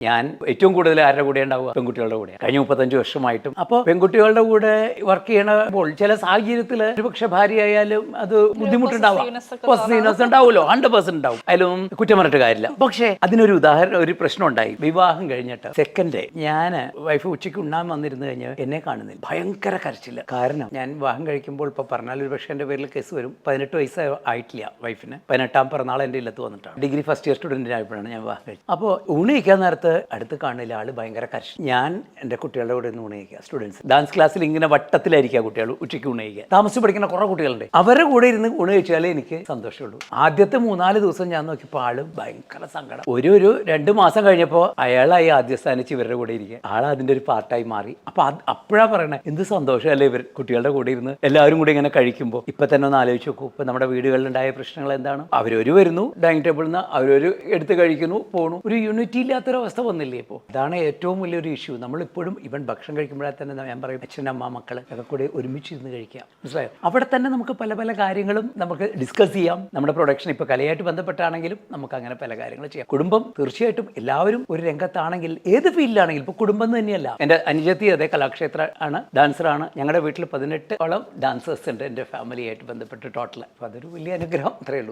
ഞാൻ ഏറ്റവും കൂടുതൽ ആരുടെ കൂടെ ഉണ്ടാവുക? പെൺകുട്ടികളുടെ കൂടെ. കഴിഞ്ഞ 35 വർഷമായിട്ടും. അപ്പോൾ പെൺകുട്ടികളുടെ കൂടെ വർക്ക് ചെയ്യണപ്പോൾ ചില സാഹചര്യത്തിൽ ഒരുപക്ഷെ ഭാര്യയായാലും അത് ബുദ്ധിമുട്ടുണ്ടാവാം, പോസിറ്റീവ്നെസ് ഉണ്ടാവുമല്ലോ, 100% ഉണ്ടാവും, അതിലും കുറ്റം പറഞ്ഞിട്ട് കാര്യമില്ല. പക്ഷേ അതിനൊരു ഉദാഹരണം, ഒരു പ്രശ്നം ഉണ്ടായി. വിവാഹം കഴിഞ്ഞിട്ട് സെക്കൻഡ് ഡേ ഞാൻ വൈഫ് ഉച്ചയ്ക്ക് ഉണ്ണാൻ വന്നിരുന്നു കഴിഞ്ഞാൽ എന്നെ കാണുന്നില്ല, ഭയങ്കര കരച്ചില്ല. കാരണം ഞാൻ വിവാഹം കഴിക്കുമ്പോൾ ഇപ്പോൾ പറഞ്ഞാൽ ഒരു പക്ഷേ എൻ്റെ പേരിൽ കേസ് വരും. 18 വയസ്സ് ആയിട്ടില്ല വൈഫിന്. 18ാം പിറന്നാൾ എൻ്റെ ഇല്ലത്ത് വന്നിട്ടാണ്. ഡിഗ്രി ഫസ്റ്റ് ഇയർ സ്റ്റുഡൻറ്റിനായപ്പോഴാണ് ഞാൻ വിവാഹം കഴിച്ചത്. അപ്പോൾ ഊണ് കഴിക്കാൻ നേരത്ത് അടുത്ത് കാണില്ല, ആള് ഭയങ്കര കരച്ചിൽ. ഞാൻ എൻ്റെ കുട്ടികളുടെ കൂടെ ഒന്ന് ഊണ് കഴിക്കുക. സ്റ്റുഡൻസ് ഡാൻസ് ക്ലാസ്സിൽ ഇങ്ങനെ വട്ടത്തിലായിരിക്കുക കുട്ടികൾ ഉച്ചയ്ക്ക് ഊണ് കഴിക്കുക. താമസിച്ച് പഠിക്കുന്ന കുറേ കുട്ടികളുണ്ട്. അവരുടെ കൂടെ ഇരുന്ന് ഊണ് കഴിച്ചാലേ എനിക്ക് സന്തോഷമുള്ളൂ. ആദ്യത്തെ 3-4 ദിവസം ഞാൻ നോക്കിയപ്പോൾ ആള് ഭയങ്കര സങ്കടം. ഒരു 2 മാസം കഴിഞ്ഞപ്പോൾ അയാളായി ആദ്യ സ്ഥാനിച്ച് ഇവരുടെ കൂടെ ഇരിക്കുക. ആൾ അതിൻ്റെ ഒരു പാർട്ടായി മാറി. അപ്പോൾ അപ്പോഴാണ് പറയണേ, എന്ത് സന്തോഷമല്ലേ ഇവർ കുട്ടികളുടെ കൂടെ ഇരുന്ന് എല്ലാവരും കൂടി ഇങ്ങനെ കഴിക്കുമ്പോൾ. ഇപ്പം തന്നെ ഒന്ന് ആലോചിച്ച് നോക്കൂ, ഇപ്പം നമ്മുടെ വീടുകളിലുണ്ടായ പ്രശ്നങ്ങൾ എന്താണ്? അവരൊരു വരുന്നു ഡൈനിങ് ടേബിളിൽ നിന്ന്, അവരൊരു എടുത്ത് കഴിക്കുന്നു, പോണു. ഒരു യൂണിറ്റി ഇല്ലാത്തൊരവസ്ഥ വന്നില്ലേ ഇപ്പോൾ? ഇതാണ് ഏറ്റവും വലിയൊരു ഇഷ്യൂ. നമ്മളിപ്പോഴും ഇവൻ ഭക്ഷണം കഴിക്കുമ്പോഴേ തന്നെ ഞാൻ പറയും, അച്ഛൻ അമ്മ മക്കൾ ഒക്കെ കൂടെ ഒരുമിച്ചിരുന്ന് കഴിക്കുക. മനസ്സിലായോ? അവിടെ തന്നെ നമുക്ക് പല പല കാര്യങ്ങളും നമുക്ക് ഡിസ്കസ് ചെയ്യാം. നമ്മുടെ പ്രൊഡക്ഷൻ ഇപ്പോൾ കലയായിട്ട് ബന്ധപ്പെട്ടാണെങ്കിലും നമുക്ക് അങ്ങനെ പല കാര്യങ്ങൾ ചെയ്യാം. കുടുംബം തീർച്ചയായിട്ടും എല്ലാവരും ഒരു രംഗത്താണെങ്കിൽ, ഏത് ഫീൽഡിലാണെങ്കിലും, ഇപ്പോൾ കുടുംബം തന്നെയല്ല. എൻ്റെ അനുജത്തി അതേ കലാക്ഷേത്ര ആണ്, ഡാൻസറാണ്. ഞങ്ങളുടെ വീട്ടിൽ 18ഓളം ഡാൻസേഴ്സ് ഉണ്ട് എൻ്റെ ഫാമിലിയായിട്ട് ബന്ധപ്പെട്ട് ടോട്ടൽ. അപ്പോൾ അതൊരു വലിയ അനുഗ്രഹം, അത്രയേ ഉള്ളൂ.